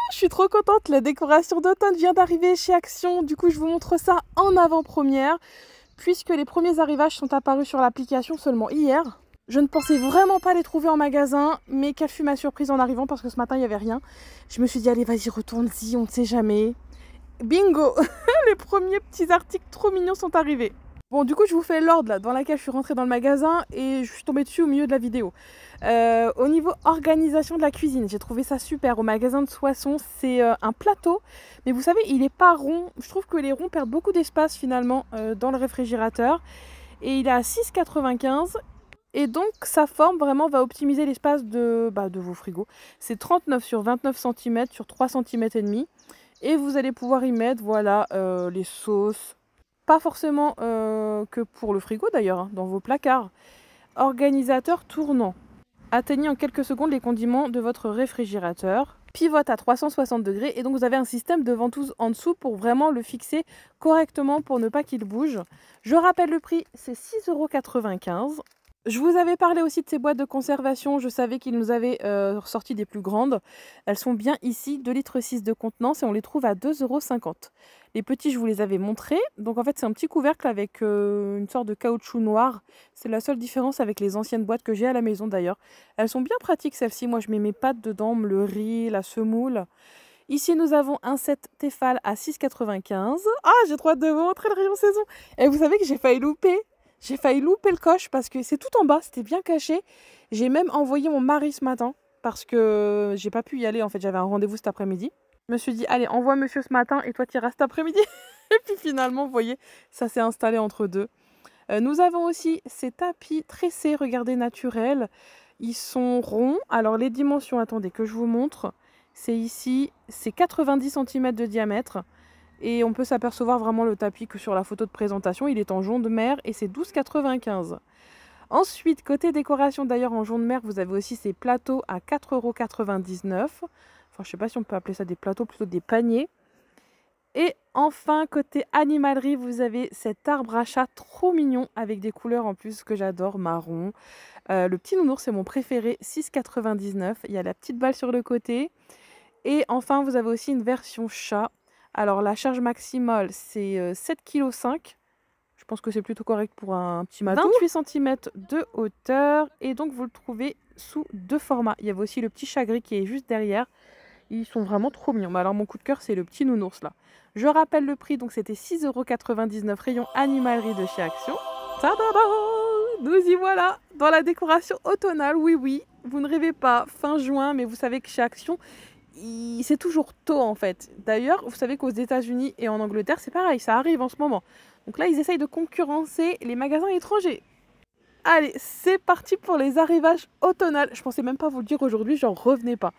Je suis trop contente, la décoration d'automne vient d'arriver chez Action. Du coup, je vous montre ça en avant-première, puisque les premiers arrivages sont apparus sur l'application seulement hier. Je ne pensais vraiment pas les trouver en magasin, mais quelle fut ma surprise en arrivant, parce que ce matin, il n'y avait rien. Je me suis dit, allez, vas-y, retourne-y, on ne sait jamais. Bingo. Les premiers petits articles trop mignons sont arrivés. Bon, du coup, je vous fais l'ordre là dans laquelle je suis rentrée dans le magasin et je suis tombée dessus au milieu de la vidéo. Au niveau organisation de la cuisine, j'ai trouvé ça super. Au magasin de Soissons, c'est un plateau, mais vous savez, il n'est pas rond. Je trouve que les ronds perdent beaucoup d'espace finalement dans le réfrigérateur. Et il est à 6,95 €. Et donc, sa forme vraiment va optimiser l'espace de vos frigos. C'est 39 sur 29 cm sur 3 cm et demi. Et vous allez pouvoir y mettre, voilà, les sauces. Pas forcément que pour le frigo d'ailleurs, hein, dans vos placards. Organisateur tournant. Atteignez en quelques secondes les condiments de votre réfrigérateur. Pivote à 360 degrés et donc vous avez un système de ventouse en dessous pour vraiment le fixer correctement pour ne pas qu'il bouge. Je rappelle le prix, c'est 6,95 €. Je vous avais parlé aussi de ces boîtes de conservation, je savais qu'ils nous avaient sorti des plus grandes. Elles sont bien ici, 2,6 litres de contenance et on les trouve à 2,50 €. Les petits, je vous les avais montrés. Donc en fait, c'est un petit couvercle avec une sorte de caoutchouc noir. C'est la seule différence avec les anciennes boîtes que j'ai à la maison d'ailleurs. Elles sont bien pratiques celles-ci. Moi, je mets mes pâtes dedans, le riz, la semoule. Ici, nous avons un set Tefal à 6,95 €. Ah, j'ai trop hâte de vous montrer le rayon saison. Et vous savez que j'ai failli louper. J'ai failli louper le coche parce que c'est tout en bas, c'était bien caché. J'ai même envoyé mon mari ce matin parce que j'ai pas pu y aller. En fait, j'avais un rendez-vous cet après-midi. Je me suis dit, allez, envoie monsieur ce matin et toi tu iras cet après-midi. Et puis finalement, vous voyez, ça s'est installé entre deux. Nous avons aussi ces tapis tressés, regardez, naturels. Ils sont ronds. Alors les dimensions, attendez que je vous montre. C'est ici, c'est 90 cm de diamètre. Et on peut s'apercevoir vraiment le tapis que sur la photo de présentation. Il est en jaune de mer et c'est 12,95 €. Ensuite, côté décoration, d'ailleurs en jaune de mer, vous avez aussi ces plateaux à 4,99 €. Enfin, je ne sais pas si on peut appeler ça des plateaux, plutôt des paniers. Et enfin, côté animalerie, vous avez cet arbre à chat trop mignon avec des couleurs en plus que j'adore, marron. Le petit nounours, c'est mon préféré, 6,99 €. Il y a la petite balle sur le côté. Et enfin, vous avez aussi une version chat. Alors, la charge maximale, c'est 7,5 kg. Je pense que c'est plutôt correct pour un petit matou. 28 cm de hauteur. Et donc, vous le trouvez sous deux formats. Il y avait aussi le petit chat gris qui est juste derrière. Ils sont vraiment trop mignons. Mais alors, mon coup de cœur, c'est le petit nounours là. Je rappelle le prix. Donc, c'était 6,99 € rayon animalerie de chez Action. Tadada! Nous y voilà dans la décoration automnale. Oui, oui, vous ne rêvez pas. Fin juin, mais vous savez que chez Action, c'est toujours tôt en fait. D'ailleurs, vous savez qu'aux États-Unis et en Angleterre, c'est pareil, ça arrive en ce moment. Donc là, ils essayent de concurrencer les magasins étrangers. Allez, c'est parti pour les arrivages automnales. Je pensais même pas vous le dire aujourd'hui, j'en revenais pas.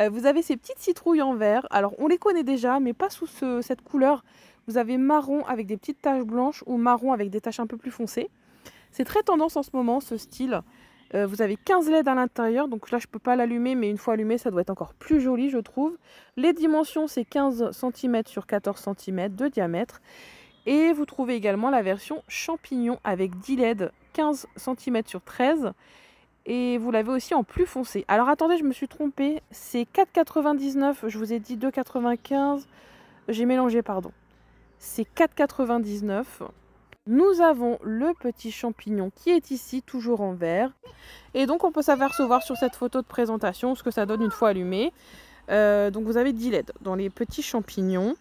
Vous avez ces petites citrouilles en verre. Alors, on les connaît déjà, mais pas sous cette couleur. Vous avez marron avec des petites taches blanches ou marron avec des taches un peu plus foncées. C'est très tendance en ce moment, ce style. Vous avez 15 LED à l'intérieur, donc là je peux pas l'allumer, mais une fois allumé ça doit être encore plus joli je trouve. Les dimensions c'est 15 cm sur 14 cm de diamètre. Et vous trouvez également la version champignon avec 10 LED, 15 cm sur 13. Et vous l'avez aussi en plus foncé. Alors attendez, je me suis trompée, c'est 4,99, je vous ai dit 2,95. J'ai mélangé, pardon. C'est 4,99. Nous avons le petit champignon qui est ici, toujours en vert. Et donc on peut s'apercevoir sur cette photo de présentation ce que ça donne une fois allumé. Donc vous avez 10 LED dans les petits champignons.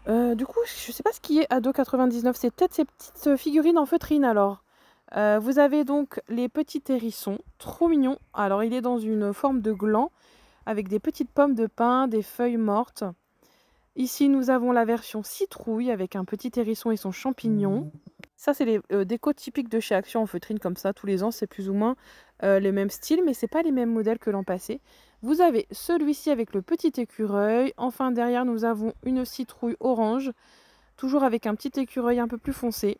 Du coup, je ne sais pas ce qui est à 2,99 €. C'est peut-être ces petites figurines en feutrine alors. Vous avez donc les petits hérissons, trop mignons. Alors il est dans une forme de gland avec des petites pommes de pin, des feuilles mortes. Ici, nous avons la version citrouille avec un petit hérisson et son champignon. Ça, c'est les décos typiques de chez Action en feutrine comme ça. Tous les ans, c'est plus ou moins les mêmes styles, mais ce n'est pas les mêmes modèles que l'an passé. Vous avez celui-ci avec le petit écureuil. Enfin, derrière, nous avons une citrouille orange, toujours avec un petit écureuil un peu plus foncé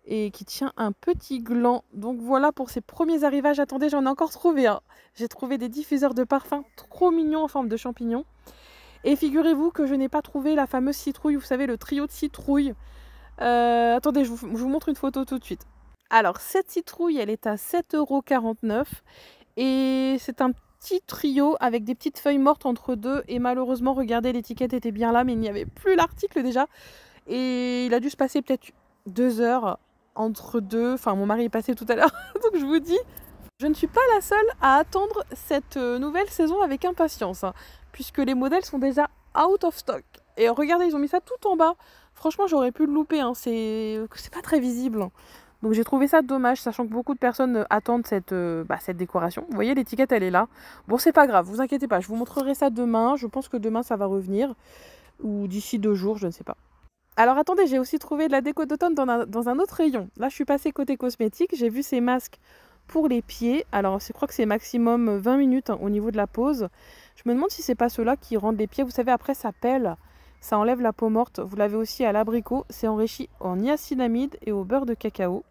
et qui tient un petit gland. Donc voilà pour ces premiers arrivages. Attendez, j'en ai encore trouvé un. J'ai trouvé des diffuseurs de parfum trop mignons en forme de champignons. Et figurez-vous que je n'ai pas trouvé la fameuse citrouille, vous savez, le trio de citrouilles. Attendez, je vous montre une photo tout de suite. Alors, cette citrouille, elle est à 7,49 € et c'est un petit trio avec des petites feuilles mortes entre deux. Et malheureusement, regardez, l'étiquette était bien là, mais il n'y avait plus l'article déjà. Et il a dû se passer peut-être 2 heures entre deux. Enfin, mon mari est passé tout à l'heure. Donc je vous dis, je ne suis pas la seule à attendre cette nouvelle saison avec impatience, hein, puisque les modèles sont déjà out of stock. Et regardez, ils ont mis ça tout en bas. Franchement, j'aurais pu le louper, hein. C'est pas très visible. Donc j'ai trouvé ça dommage, sachant que beaucoup de personnes attendent cette décoration. Vous voyez, l'étiquette, elle est là. Bon, c'est pas grave, vous inquiétez pas, je vous montrerai ça demain. Je pense que demain, ça va revenir. Ou d'ici 2 jours, je ne sais pas. Alors attendez, j'ai aussi trouvé de la déco d'automne dans un autre rayon. Là, je suis passée côté cosmétique. J'ai vu ces masques pour les pieds. Alors, je crois que c'est maximum 20 minutes, hein, au niveau de la pose. Je me demande si c'est pas ceux-là qui rendent les pieds. Vous savez, après, ça pèle. Ça enlève la peau morte. Vous l'avez aussi à l'abricot. C'est enrichi en niacinamide et au beurre de cacao.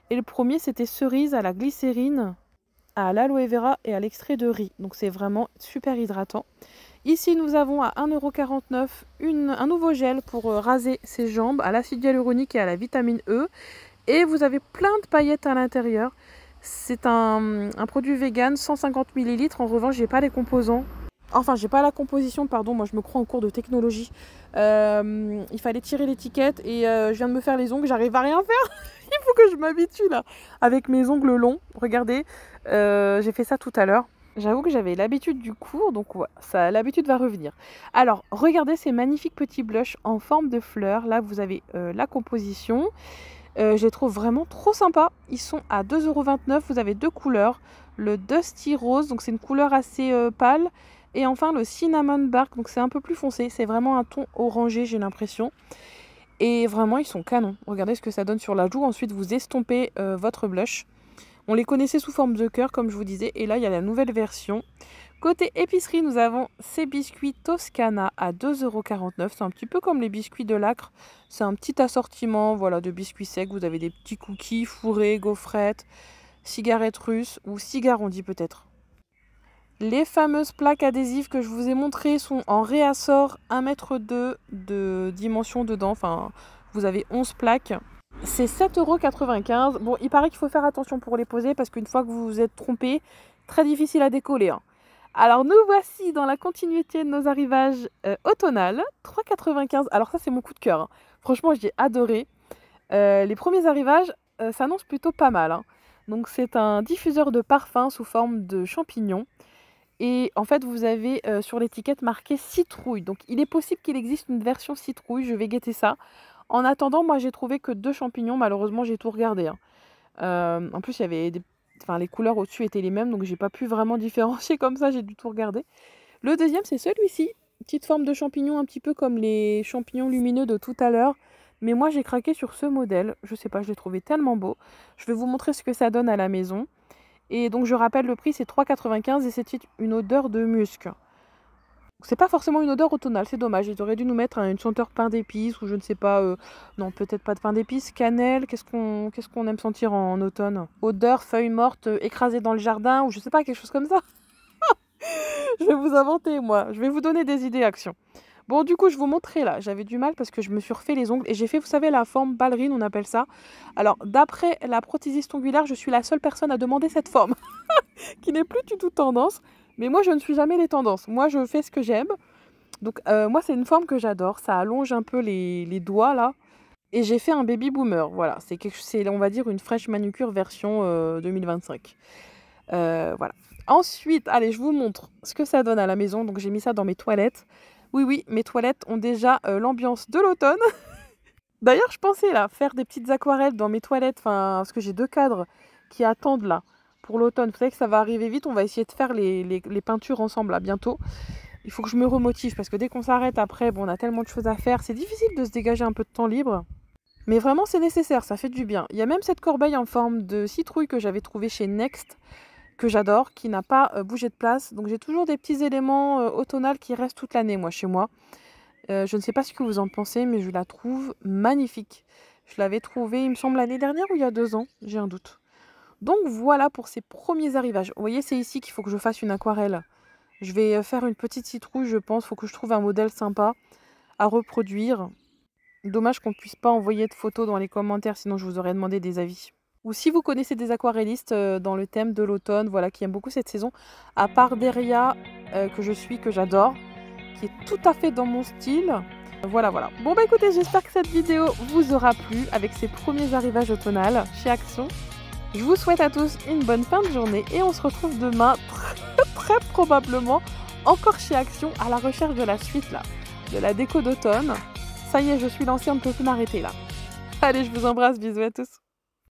Et le premier, c'était cerise à la glycérine, à l'aloe vera et à l'extrait de riz. Donc, c'est vraiment super hydratant. Ici, nous avons à 1,49 € un nouveau gel pour raser ses jambes à l'acide hyaluronique et à la vitamine E. Et vous avez plein de paillettes à l'intérieur. C'est un produit vegan, 150 ml. En revanche, j'ai pas les composants. Enfin, j'ai pas la composition, pardon. Moi, je me crois en cours de technologie. Il fallait tirer l'étiquette et je viens de me faire les ongles. J'arrive à rien faire. Il faut que je m'habitue là. Avec mes ongles longs. Regardez, j'ai fait ça tout à l'heure. J'avoue que j'avais l'habitude du cours, donc ouais, l'habitude va revenir. Alors, regardez ces magnifiques petits blushs en forme de fleurs. Là, vous avez la composition. Je les trouve vraiment trop sympas. Ils sont à 2,29 €. Vous avez 2 couleurs. Le Dusty Rose, donc c'est une couleur assez pâle. Et enfin, le Cinnamon Bark, donc c'est un peu plus foncé. C'est vraiment un ton orangé, j'ai l'impression. Et vraiment, ils sont canons. Regardez ce que ça donne sur la joue. Ensuite, vous estompez votre blush. On les connaissait sous forme de cœur, comme je vous disais. Et là, il y a la nouvelle version. Côté épicerie, nous avons ces biscuits Toscana à 2,49 €. C'est un petit peu comme les biscuits de Lacre. C'est un petit assortiment, voilà, de biscuits secs. Vous avez des petits cookies fourrés, gaufrettes, cigarettes russes ou cigares, on dit peut-être. Les fameuses plaques adhésives que je vous ai montrées sont en réassort 1,2 m de dimension dedans. Enfin, vous avez 11 plaques. C'est 7,95 €. Bon, il paraît qu'il faut faire attention pour les poser parce qu'une fois que vous vous êtes trompé, très difficile à décoller, hein. Alors nous voici dans la continuité de nos arrivages automnales. 3,95 €. Alors ça, c'est mon coup de cœur, hein. Franchement, j'ai adoré. Les premiers arrivages s'annoncent plutôt pas mal, hein. Donc c'est un diffuseur de parfum sous forme de champignons. Et en fait, vous avez sur l'étiquette marqué citrouille. Donc il est possible qu'il existe une version citrouille. Je vais guetter ça. En attendant, moi j'ai trouvé que 2 champignons. Malheureusement, j'ai tout regardé, hein. En plus, il y avait les couleurs au-dessus étaient les mêmes, donc j'ai pas pu vraiment différencier comme ça. J'ai dû tout regarder. Le deuxième, c'est celui-ci. Petite forme de champignon, un petit peu comme les champignons lumineux de tout à l'heure. Mais moi, j'ai craqué sur ce modèle. Je sais pas, je l'ai trouvé tellement beau. Je vais vous montrer ce que ça donne à la maison. Et donc, je rappelle le prix, c'est 3,95 € et c'est une odeur de musc. C'est pas forcément une odeur automnale, c'est dommage. Ils auraient dû nous mettre une senteur pain d'épices ou je ne sais pas. Non, peut-être pas de pain d'épices. Cannelle, qu'est-ce qu'on aime sentir en automne? Odeur, feuilles mortes écrasées dans le jardin ou je sais pas, quelque chose comme ça. Je vais vous inventer, moi. Je vais vous donner des idées actions. Bon, du coup, je vous montrais là. J'avais du mal parce que je me suis refait les ongles et j'ai fait, vous savez, la forme ballerine, on appelle ça. Alors, d'après la prothésiste ongulaire, je suis la seule personne à demander cette forme qui n'est plus du tout tendance. Mais moi, je ne suis jamais les tendances. Moi, je fais ce que j'aime. Donc, moi, c'est une forme que j'adore. Ça allonge un peu les doigts, là. Et j'ai fait un baby boomer. Voilà, c'est on va dire, une fraîche manucure version 2025. Voilà. Ensuite, allez, je vous montre ce que ça donne à la maison. Donc, j'ai mis ça dans mes toilettes. Oui, mes toilettes ont déjà l'ambiance de l'automne. D'ailleurs, je pensais là faire des petites aquarelles dans mes toilettes, parce que j'ai 2 cadres qui attendent là pour l'automne. Vous savez que ça va arriver vite, on va essayer de faire les peintures ensemble là bientôt. Il faut que je me remotive parce que dès qu'on s'arrête après, bon, on a tellement de choses à faire. C'est difficile de se dégager un peu de temps libre. Mais vraiment, c'est nécessaire, ça fait du bien. Il y a même cette corbeille en forme de citrouille que j'avais trouvée chez Next, que j'adore, qui n'a pas bougé de place. Donc j'ai toujours des petits éléments automnales qui restent toute l'année, moi, chez moi. Je ne sais pas ce que vous en pensez, mais je la trouve magnifique. Je l'avais trouvée, il me semble, l'année dernière ou il y a 2 ans, j'ai un doute. Donc voilà pour ces premiers arrivages. Vous voyez, c'est ici qu'il faut que je fasse une aquarelle. Je vais faire une petite citrouille, je pense. Il faut que je trouve un modèle sympa à reproduire. Dommage qu'on ne puisse pas envoyer de photos dans les commentaires, sinon je vous aurais demandé des avis. Ou si vous connaissez des aquarellistes dans le thème de l'automne, voilà, qui aiment beaucoup cette saison, à part Deria, que j'adore, qui est tout à fait dans mon style. Voilà, voilà. Bon bah écoutez, j'espère que cette vidéo vous aura plu avec ces premiers arrivages automnales chez Action. Je vous souhaite à tous une bonne fin de journée et on se retrouve demain très probablement encore chez Action à la recherche de la suite là, de la déco d'automne. Ça y est, je suis lancée, on ne peut plus m'arrêter là. Allez, je vous embrasse, bisous à tous.